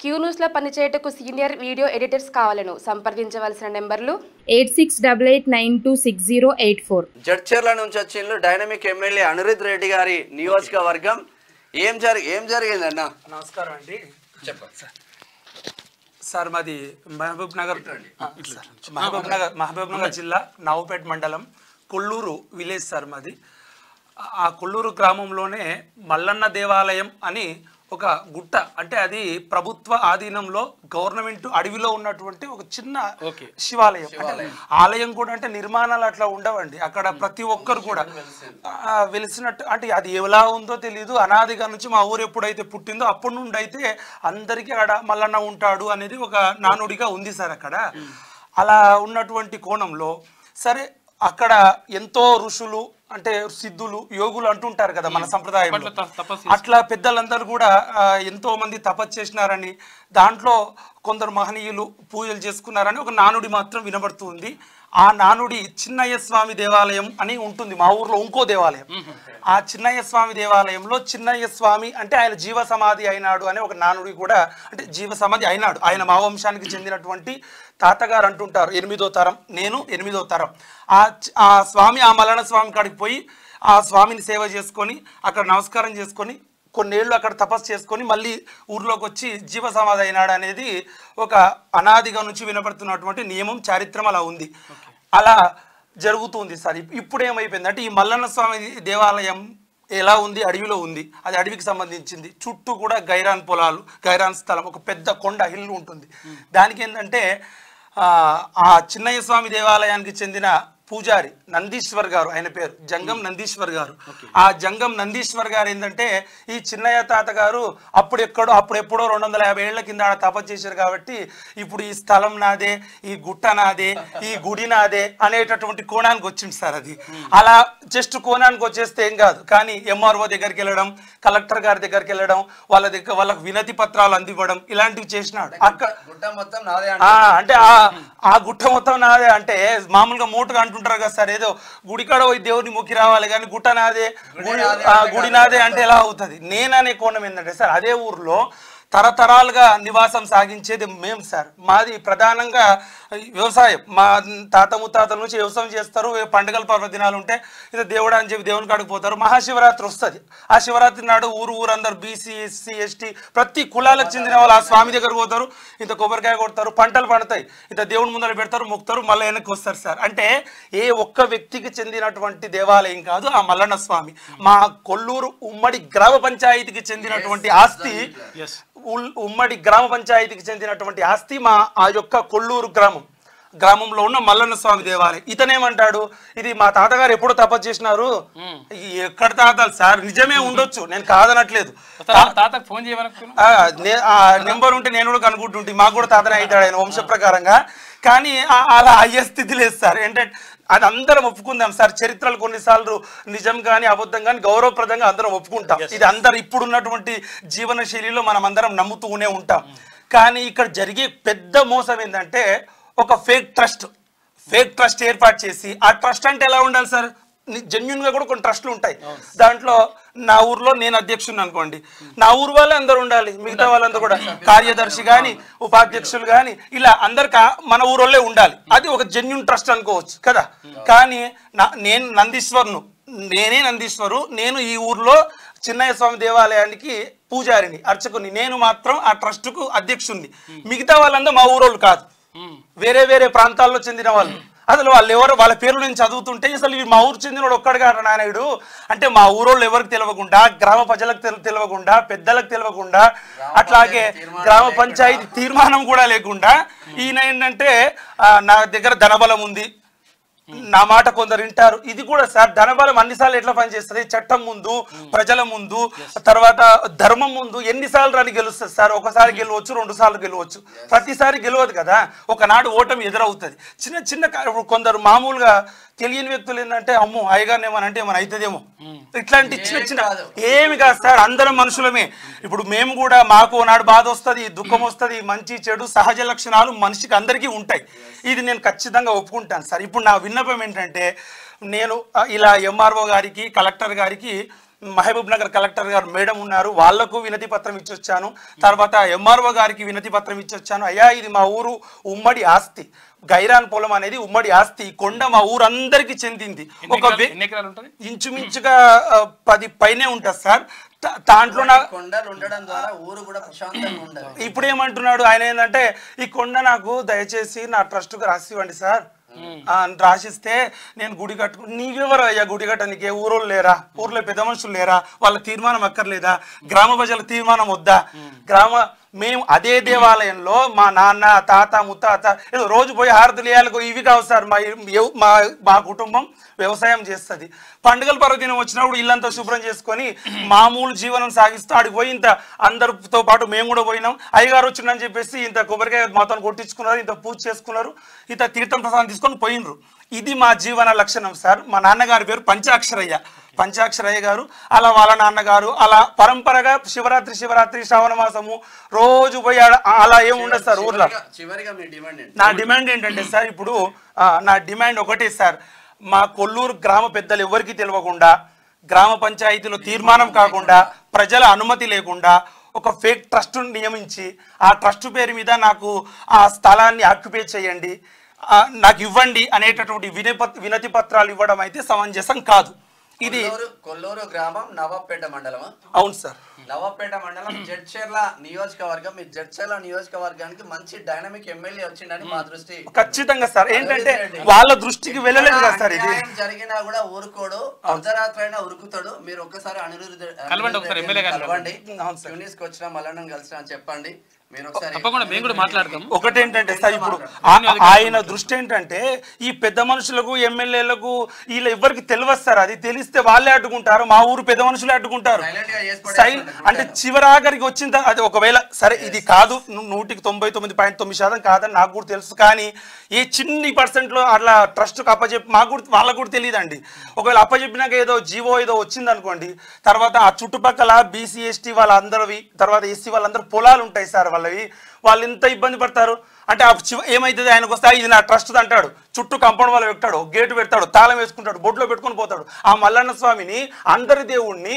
Queue న్యూస్లో పనిచేయటకు senior video editors కావాలను సంప్రదించవలసిన నెంబర్లు 8688926084. జడ్చర్ల నుంచి వచ్చిండ్రు డైనమిక్ ఎమ్మెల్యే అనిరుద్ రెడ్డి గారి నియోజకవర్గం. ఏం జరిగిందన్న? నమస్కారం అండి. చెప్పండి సార్. మాది మహబూబ్ నగర్ జిల్లా నవపేట మండలం కొల్లూరు విలేజ్ సార్ మాది. ఆ కొల్లూరు గ్రామంలోనే మల్లన్న దేవాలయం అని ఒక గుట్ట, అంటే అది ప్రభుత్వ ఆధీనంలో గవర్నమెంట్ అడవిలో ఉన్నటువంటి ఒక చిన్న శివాలయం. అంటే ఆలయం కూడా అంటే నిర్మాణాలు అట్లా ఉండవండి. అక్కడ ప్రతి ఒక్కరు కూడా వెలిసినట్టు, అంటే అది ఎలా ఉందో తెలియదు. అనాదిగా నుంచి మా ఊరు ఎప్పుడైతే పుట్టిందో అప్పటి నుండి అయితే అందరికీ అక్కడ మల్లన్న ఉంటాడు అనేది ఒక నానుడిగా ఉంది సార్ అక్కడ. అలా ఉన్నటువంటి కోణంలో సరే అక్కడ ఎంతో ఋషులు అంటే సిద్ధులు యోగులు అంటుంటారు కదా మన సంప్రదాయంలో. అట్లా పెద్దలందరూ కూడా ఎంతో మంది తపస్సు చేసినారని, దాంట్లో కొందరు మహనీయులు పూజలు చేసుకున్నారని ఒక నానుడి మాత్రం వినబడుతుంది. ఆ నానుడి చిన్నయ్య స్వామి దేవాలయం అని ఉంటుంది మా ఊర్లో, ఇంకో దేవాలయం. ఆ చిన్నయ్య స్వామి దేవాలయంలో చిన్నయ్య స్వామి అంటే ఆయన జీవ సమాధి అయినాడు అనే ఒక నానుడి కూడా, అంటే జీవ సమాధి అయినాడు. ఆయన మా వంశానికి చెందినటువంటి తాతగారు అంటుంటారు, 8వ తరం, నేను 8వ తరం. ఆ స్వామి ఆ మల్లన్న స్వామి కాడికి పోయి ఆ స్వామిని సేవ చేసుకొని అక్కడ నమస్కారం చేసుకొని కొన్నేళ్ళు అక్కడ తపస్సు చేసుకొని మళ్ళీ ఊర్లోకి వచ్చి జీవ సమాధి అయినాడు అనేది ఒక అనాదిగా నుంచి వినపడుతున్నటువంటి నియమం, చారిత్రం అలా ఉంది. అలా జరుగుతుంది సార్. ఇప్పుడు ఏమైపోయింది అంటే ఈ మల్లన్న స్వామి దేవాలయం ఎలా ఉంది, అడవిలో ఉంది. అది అడవికి సంబంధించింది. చుట్టూ కూడా గైరాన్ పొలాలు, గైరాన్ స్థలం, ఒక పెద్ద కొండ హిల్ ఉంటుంది. దానికి ఏంటంటే ఆ చిన్నయ్య స్వామి దేవాలయానికి చెందిన పూజారి నందీశ్వర్ గారు, ఆయన పేరు జంగం నందీశ్వర్ గారు. ఆ జంగం నందీశ్వర్ గారు ఏంటంటే ఈ చిన్నయ్య తాత గారు అప్పుడెప్పుడో 250 ఏళ్ల కింద తపస్సు చేశారు కాబట్టి ఇప్పుడు ఈ స్థలం నాదే, ఈ గుట్ట నాదే, ఈ గుడి నాదే అనేటటువంటి కోణానికి వచ్చింది సార్. అది అలా జస్ట్ కోణానికి వచ్చేస్తే ఏం కాదు, కానీ ఎంఆర్ఓ దగ్గరికి వెళ్ళడం, కలెక్టర్ గారి దగ్గరికి వెళ్ళడం, వాళ్ళకు వినతి పత్రాలు అందివ్వడం ఇలాంటివి చేసినాడు. అక్కడ అంటే ఆ గుట్ట మొత్తం నాదే అంటే మామూలుగా మోటుగా అంటుంటారు కదా సార్, ఏదో గుడికాడ పోయి దేవుడిని మొక్కి రావాలి కానీ గుట్ట నాదే గుడి నాదే అంటే ఎలా అవుతుంది? నేననే కోణం ఏంటంటే సార్, అదే ఊర్లో తరతరాలుగా నివాసం సాగించేది మేము సార్. మాది ప్రధానంగా వ్యవసాయం. మా తాత ముత్తాతల నుంచి వ్యవసాయం చేస్తారు. పండుగల పర్వదినాలు ఉంటే ఇది దేవుడు అని చెప్పి దేవుని కాడికి పోతారు. మహాశివరాత్రి వస్తుంది. ఆ శివరాత్రి నాడు ఊరందరూ బీసీ, ఎస్సీ, ఎస్టీ ప్రతి కులాలకు చెందిన వాళ్ళు ఆ స్వామి దగ్గరకు పోతారు. ఇంత కొబ్బరికాయ కొడతారు, పంటలు పండుతాయి, ఇంత దేవుని ముందర పెడతారు, మొక్కుతారు, మళ్ళీ వెనక్కి వస్తారు సార్. అంటే ఏ ఒక్క వ్యక్తికి చెందినటువంటి దేవాలయం కాదు ఆ మల్లన్న స్వామి. మా కొల్లూరు ఉమ్మడి గ్రామ పంచాయతీకి చెందినటువంటి ఆస్తి, ఉమ్మడి గ్రామ పంచాయతీకి చెందినటువంటి ఆస్తి మా ఆ యొక్క కొల్లూరు గ్రామంలో ఉన్న మల్లన్న స్వామి దేవాలయం. ఇతనేమంటాడు, ఇది మా తాతగారు ఎప్పుడు తపస్సు చేసినారు. ఎక్కడ తాతలు సార్? నిజమే ఉండొచ్చు, నేను కాదనట్లేదు. నెంబర్ ఉంటే నేను కూడా కనుక్కుంటుంటే మాకు కూడా తాతనే అవుతాడు ఆయన వంశ ప్రకారంగా. కానీ అలా అయ్యే స్థితి లేదు సార్. ఏంటంటే అది అందరం ఒప్పుకుందాం సార్. చరిత్రలు కొన్నిసార్లు నిజం కానీ అబద్ధం కానీ గౌరవప్రదంగా అందరం ఒప్పుకుంటాం. ఇది అందరు ఇప్పుడున్నటువంటి జీవన శైలిలో మనం అందరం నమ్ముతూనే ఉంటాం. కానీ ఇక్కడ జరిగే పెద్ద మోసం ఏంటంటే ఒక ఫేక్ ట్రస్ట్ ఏర్పాటు చేసి, ఆ ట్రస్ట్ అంటే ఎలా ఉండాలి సార్? జెన్యున్ గా కూడా కొన్ని ట్రస్టులు ఉంటాయి. దాంట్లో నా ఊర్లో నేను అధ్యక్షుని అనుకోండి, నా ఊరు వాళ్ళే అందరు ఉండాలి, మిగతా వాళ్ళందరూ కూడా కార్యదర్శి కానీ ఉపాధ్యక్షులు కానీ ఇలా అందరు మన ఊరోళ్ళే ఉండాలి. అది ఒక జెన్యున్ ట్రస్ట్ అనుకోవచ్చు కదా. కానీ నేనే నందీశ్వరు, నేను ఈ ఊర్లో చిన్నయ్య స్వామి దేవాలయానికి పూజారిని, అర్చకుని, నేను మాత్రం ఆ ట్రస్టుకు అధ్యక్షుణ్ణి. మిగతా వాళ్ళందరూ మా ఊరోళ్ళు కాదు, వేరే ప్రాంతాల్లో చెందిన వాళ్ళు. అసలు వాళ్ళు ఎవరు, వాళ్ళ పేర్లు నేను చదువుతుంటే అసలు మా ఊరు చెందినోడు ఒక్కడిగా నాయుడు అంటే మా ఊరోళ్ళు ఎవరికి తెలియకుండా, గ్రామ ప్రజలకు తెలియకుండా, పెద్దలకు తెలియకుండా, అట్లాగే గ్రామ పంచాయతీ తీర్మానం కూడా లేకుండా ఈయన ఏంటంటే నా దగ్గర ధనబలం ఉంది, నా మాట కొందరు వింటారు. ఇది కూడా సార్ ధనబలం అన్నిసార్లు ఎట్లా పనిచేస్తుంది? చట్టం ముందు, ప్రజల ముందు, తర్వాత ధర్మం ముందు ఎన్నిసార్లు రాని గెలుస్తుంది సార్? ఒకసారి గెలవచ్చు, 2 సార్లు గెలవచ్చు, ప్రతిసారి గెలవదు కదా. ఒకనాడు ఓటమి ఎదురవుతుంది. చిన్న కొందరు మామూలుగా తెలియని వ్యక్తులు ఏంటంటే అమ్మో అయ్యగారిని ఏమనంటే ఏమైనా అవుతుందేమో, ఇట్లాంటి చిన్న ఏమి కాదు సార్, అందరం మనుషులమే. ఇప్పుడు మేము కూడా మాకు నాడు బాధ వస్తుంది, దుఃఖం వస్తుంది, మంచి చెడు సహజ లక్షణాలు మనిషికి అందరికీ ఉంటాయి. ఇది నేను ఖచ్చితంగా ఒప్పుకుంటాను సార్. ఇప్పుడు నా విన్నపం ఏంటంటే, నేను ఇలా ఎంఆర్ఓ గారికి, కలెక్టర్ గారికి మహబూబ్ నగర్ కలెక్టర్ గారు మేడం ఉన్నారు, వాళ్లకు వినతి పత్రం ఇచ్చొచ్చాను. తర్వాత ఎంఆర్ఓ గారికి వినతి పత్రం ఇచ్చొచ్చాను. అయ్యా ఇది మా ఊరు ఉమ్మడి ఆస్తి, గైరాన్ పొలం అనేది ఉమ్మడి ఆస్తి, కొండ మా ఊరందరికి చెందింది. ఒక ఇంచుమించుగా 10 పైనే ఉంటుంది సార్. దాంట్లో ఇప్పుడు ఏమంటున్నాడు ఆయన ఏంటంటే, ఈ కొండ నాకు దయచేసి నా ట్రస్ట్కు రాసివ్వండి సార్, రాసిస్తే నేను గుడి కట్టుకు. నీవెవరు అయ్యా గుడి కట్టడానికి? ఊరోళ్ళు లేరా? ఊర్లో పెద్ద మనుషులు లేరా? వాళ్ళ తీర్మానం అక్కర్లేదా? గ్రామ ప్రజల తీర్మానం వద్దా? మేము అదే దేవాలయంలో మా నాన్న తాత ముత్తాత ఏదో రోజు పోయి హారతులు వేయాలకు ఇవి కావు సార్. మా కుటుంబం వ్యవసాయం చేస్తుంది. పండుగల పర్వదినం వచ్చినప్పుడు ఇల్లంతా శుభ్రం చేసుకొని మామూలు జీవనం సాగిస్తూ ఆడికి పోయి ఇంత అందరితో పాటు మేము కూడా పోయినాం. అయ్యగారు వచ్చిందని చెప్పేసి ఇంత కొబ్బరికాయ మాతో కొట్టించుకున్నారు, ఇంత పూజ చేసుకున్నారు, ఇంత తీర్థం ప్రసాదం తీసుకొని పోయినరు. ఇది మా జీవన లక్షణం సార్. మా నాన్నగారి పేరు పంచాక్షరయ్య గారు. అలా వాళ్ళ నాన్నగారు అలా పరంపరగా శివరాత్రి శ్రావణ మాసము రోజు పోయి అలా ఏమి ఉండదు సార్ ఊర్లో. నా డిమాండ్ ఏంటంటే సార్, ఇప్పుడు నా డిమాండ్ ఒకటే సార్, మా కొల్లూరు గ్రామ పెద్దలు ఎవరికి తెలియకుండా, గ్రామ పంచాయతీలో తీర్మానం కాకుండా, ప్రజల అనుమతి లేకుండా ఒక ఫేక్ ట్రస్ట్ నియమించి ఆ ట్రస్ట్ పేరు మీద నాకు ఆ స్థలాన్ని ఆక్యుపై చేయండి, నాకు ఇవ్వండి అనేటటువంటి వినతి పత్రాలు ఇవ్వడం అయితే సమంజసం కాదు. ఇది కొల్లూరు గ్రామం నవాపేట మండలం. అవును సార్, నవాపేట మండలం జడ్చర్ల నియోజకవర్గం. ఈ జడ్చర్ల నియోజకవర్గానికి మంచి డైనమిక్ ఎమ్మెల్యే వచ్చిందని మా దృష్టి. ఖచ్చితంగా సార్. ఏంటంటే వాళ్ళ దృష్టికి వెళ్ళలేదు కదా సార్. ఇది జరిగినా కూడా ఊరుకోడు, అర్ధరాత్రి అయినా ఉరుకుతాడు. మీరు ఒక్కసారి కలవండి, వచ్చిన మల్లన్న కలిసిన అని చెప్పండి. ఒకటేంటంటే సార్, ఇప్పుడు ఆయన దృష్టి ఏంటంటే ఈ పెద్ద మనుషులకు ఎమ్మెల్యేలకు వీళ్ళు ఎవరికి తెలియదు సార్. అది తెలిస్తే వాళ్ళే అడ్డుకుంటారు, మా ఊరు పెద్ద మనుషులే అడ్డుకుంటారు. అంటే చివరాఖరికి వచ్చింది అది ఒకవేళ సరే ఇది కాదు, 99.9% కాదని నాకు కూడా తెలుసు. కానీ ఏ చిన్ని % అట్లా ట్రస్ట్కి అప్పచెప్పి వాళ్ళకు కూడా తెలియదండి. ఒకవేళ అప్పచెప్పినాక ఏదో జీవో ఏదో వచ్చింది అనుకోండి, తర్వాత ఆ చుట్టుపక్కల బీసీ ఎస్టీ వాళ్ళందరివి, తర్వాత ఎస్సీ వాళ్ళందరూ పొలాలు ఉంటాయి సార్ వాళ్ళవి. వాళ్ళు ఎంత ఇబ్బంది పడతారు అంటే ఏమైతుంది, ఆయనకు వస్తే ఇది నా ట్రస్ట్ అంటాడు, చుట్టూ కంపౌండ్ వాళ్ళు పెట్టాడు, గేటు పెడతాడు, తాళం వేసుకుంటాడు, బొడ్లో పెట్టుకొని పోతాడు. ఆ మల్లన్న స్వామిని అందరి దేవుణ్ణి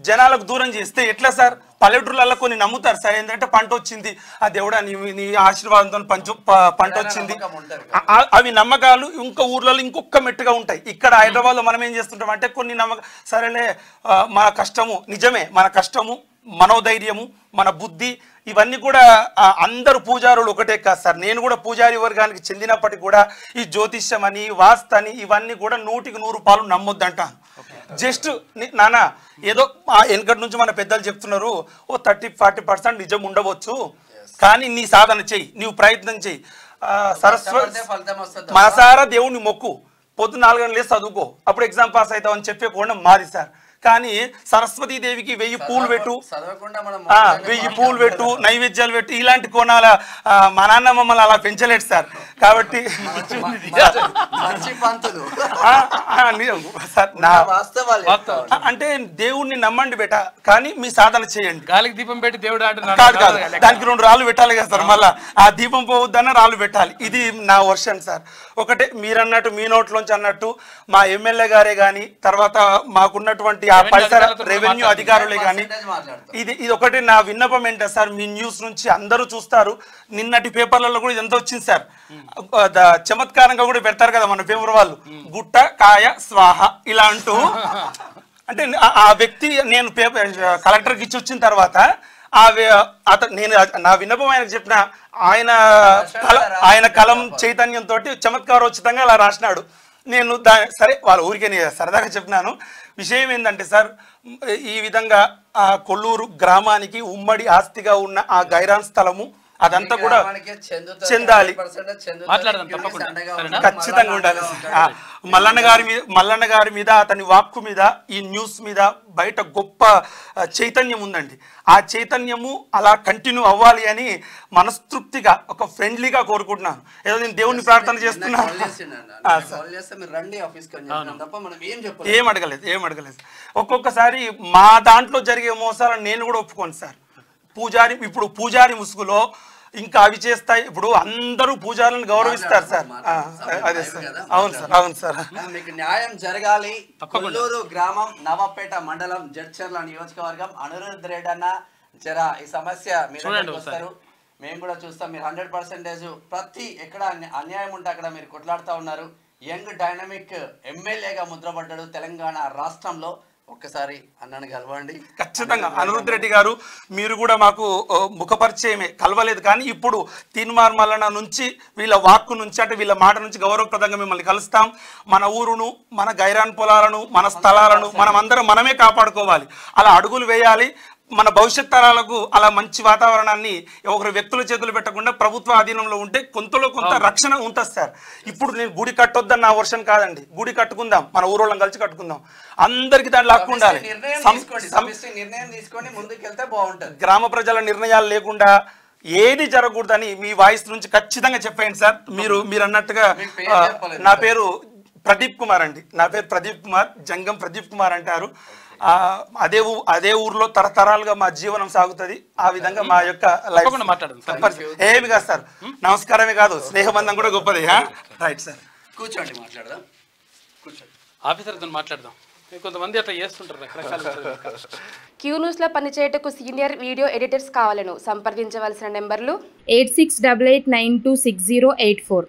జనాలకు దూరం చేస్తే ఎట్లా సార్? పల్లెటూర్లలో కొన్ని నమ్ముతారు సార్, ఏంటంటే పంట వచ్చింది, ఆ దేవుడా నీ ఆశీర్వాదంతో పంట వచ్చింది. అవి నమ్మకాలు ఇంకో ఊర్లలో ఇంకొక మెట్టుగా ఉంటాయి. ఇక్కడ హైదరాబాద్లో మనం ఏం చేస్తుంటాం అంటే కొన్ని సరేలే మన కష్టము, నిజమే మన కష్టము, మనోధైర్యము, మన బుద్ధి, ఇవన్నీ కూడా అందరు పూజారులు ఒకటే కాదు సార్. నేను కూడా పూజారి వర్గానికి చెందినప్పటికీ కూడా ఈ జ్యోతిష్యం అని వాస్తని ఇవన్నీ కూడా 100కి 100 పాలు నమ్మొద్దంటాను. జస్ట్ నాన్న ఏదో వెనకటి నుంచి మన పెద్దలు చెప్తున్నారు, 30-40% నిజం ఉండవచ్చు, కానీ నీ సాధన చెయ్యి, నీవు ప్రయత్నం చెయ్యి. సరస్వతి మనసారా దేవుణ్ణి మొక్కు, పొద్దు 4 గంటలు లేసి చదువుకో, అప్పుడు ఎగ్జామ్ పాస్ అవుతావు అని చెప్పే కూడా మాది సార్. కానీ సరస్వతీదేవికి 1000 పూలు పెట్టు, 1000 పూలు పెట్టు, నైవేద్యాలు పెట్టు, ఇలాంటి కోణాల మా నాన్న మమ్మల్ని అలా పెంచలేడు సార్. కాబట్టి అంటే దేవుణ్ణి నమ్మండి బేట, కానీ మీ సాధన చేయండి. గాలికి దీపం పెట్టి దేవుడు కాదు కాదు, దానికి 2 రాళ్ళు పెట్టాలి కదా సార్. మళ్ళా ఆ దీపం పోవద్దన్న రాళ్ళు పెట్టాలి. ఇది నా వర్షన్ సార్. ఒకటే మీరన్నట్టు మీ నోట్లోంచి అన్నట్టు మా ఎమ్మెల్యే గారే కానీ, తర్వాత మాకున్నటువంటి ఆ పరిసర రెవెన్యూ అధికారులే కానీ, ఇది ఒకటి నా విన్నపం ఏంటంటే సార్, మీ న్యూస్ నుంచి అందరూ చూస్తారు, నిన్నటి పేపర్లలో కూడా ఇదంతా వచ్చింది సార్. చమత్కారంగా కూడా పెడతారు కదా మన పేపర్ వాళ్ళు, గుట్ట కాయ స్వాహ ఇలా అంటూ. అంటే ఆ వ్యక్తి నేను పేపర్ కలెక్టర్కి ఇచ్చి వచ్చిన తర్వాత నేను నా విన్నపం ఆయనకు చెప్పిన, ఆయన కలం చైతన్యంతో చమత్కారోచితంగా అలా రాసినాడు. నేను సరే వాళ్ళ ఊరికే సరదాగా చెప్పినాను. విషయం ఏంటంటే సార్, ఈ విధంగా ఆ కొల్లూరు గ్రామానికి ఉమ్మడి ఆస్తిగా ఉన్న ఆ గైరాన్ స్థలము అదంతా కూడా చెందాలి, ఖచ్చితంగా ఉండాలి. మల్లన్న గారి మీద అతని వాక్కు మీద ఈ న్యూస్ మీద బయట గొప్ప చైతన్యం ఉందండి. ఆ చైతన్యము అలా కంటిన్యూ అవ్వాలి అని మనస్తృప్తిగా ఒక ఫ్రెండ్లీగా కోరుకుంటున్నాను. ఏదో నేను దేవుణ్ణి ప్రార్థన చేస్తున్నాను. ఏం అడగలేదు. ఒక్కొక్కసారి మా దాంట్లో జరిగే మోసాలను నేను కూడా ఒప్పుకోను సార్. పూజారి ముసుగులో ఇంకా అవి చేస్తాయి. ఇప్పుడు అందరూ పూజారులను గౌరవిస్తారు సార్. అదే సార్, అవును సార్, అవును సార్. మీకు న్యాయం జరగాలి. కొల్లూరు గ్రామం, నవాపేట మండలం, జడ్చర్ల నియోజకవర్గం. అనిరుద్ రెడ్డి అన్న జరా ఈ సమస్య మీరు వస్తారు, మేము కూడా చూస్తాం. మీరు 100% ప్రతి ఎక్కడ అన్యాయం ఉంటే అక్కడ మీరు కొట్లాడుతూ ఉన్నారు. యంగ్ డైనమిక్ ఎమ్మెల్యేగా ముద్రపడ్డాడు తెలంగాణ రాష్ట్రంలో. ఒక్కసారి అన్నను కలవండి. ఖచ్చితంగా అనిరుద్ రెడ్డి గారు, మీరు కూడా మాకు ముఖపరిచయమే, కలవలేదు కానీ ఇప్పుడు తీన్మార్ మల్లన్న నుంచి వీళ్ళ వాక్కు నుంచి అంటే వీళ్ళ మాట నుంచి గౌరవప్రదంగా మిమ్మల్ని కలుస్తాం. మన ఊరును, మన గైరాన్ పొలాలను, మన స్థలాలను మనమందరం మనమే కాపాడుకోవాలి. అలా అడుగులు వేయాలి. మన భవిష్యత్ తరాలకు అలా మంచి వాతావరణాన్ని ఒకరి వ్యక్తుల చేతులు పెట్టకుండా ప్రభుత్వ ఆధీనంలో ఉంటే కొంతలో కొంత రక్షణ ఉంటుంది సార్. ఇప్పుడు నేను గుడి కట్టొద్దని నా వర్షన్ కాదండి. గుడి కట్టుకుందాం, మన ఊరోళ్ళం కలిసి కట్టుకుందాం. అందరికి దాంట్లో హక్కు ఉండాలి. గ్రామ ప్రజల నిర్ణయాలు లేకుండా ఏది జరగకూడదని మీ వాయిస్ నుంచి ఖచ్చితంగా చెప్పండి సార్. మీరు అన్నట్టుగా నా పేరు ప్రదీప్ కుమార్ అండి. నా పేరు ప్రదీప్ కుమార్, జంగం ప్రదీప్ కుమార్ అంటారు. అదే ఊర్లో తరతరాలుగా మా జీవనం సాగుతుంది. ఆ విధంగా మా యొక్క లైఫ్ ఏమి కాదు సార్. నమస్కారమే కాదు, స్నేహబంధం కూడా గొప్పది. రైట్ సార్, కూర్చోండి, మాట్లాడదాం. కూర్చోండి, ఆఫీసర్తో మాట్లాడదాం. కొంతమంది అట్లా చేస్తుంటారు రకరకాల. క్యూ న్యూస్ లో పనిచేయటకు సీనియర్ వీడియో ఎడిటర్స్ కావాలను సంప్రదించవలసిన నెంబర్లు 8688926084.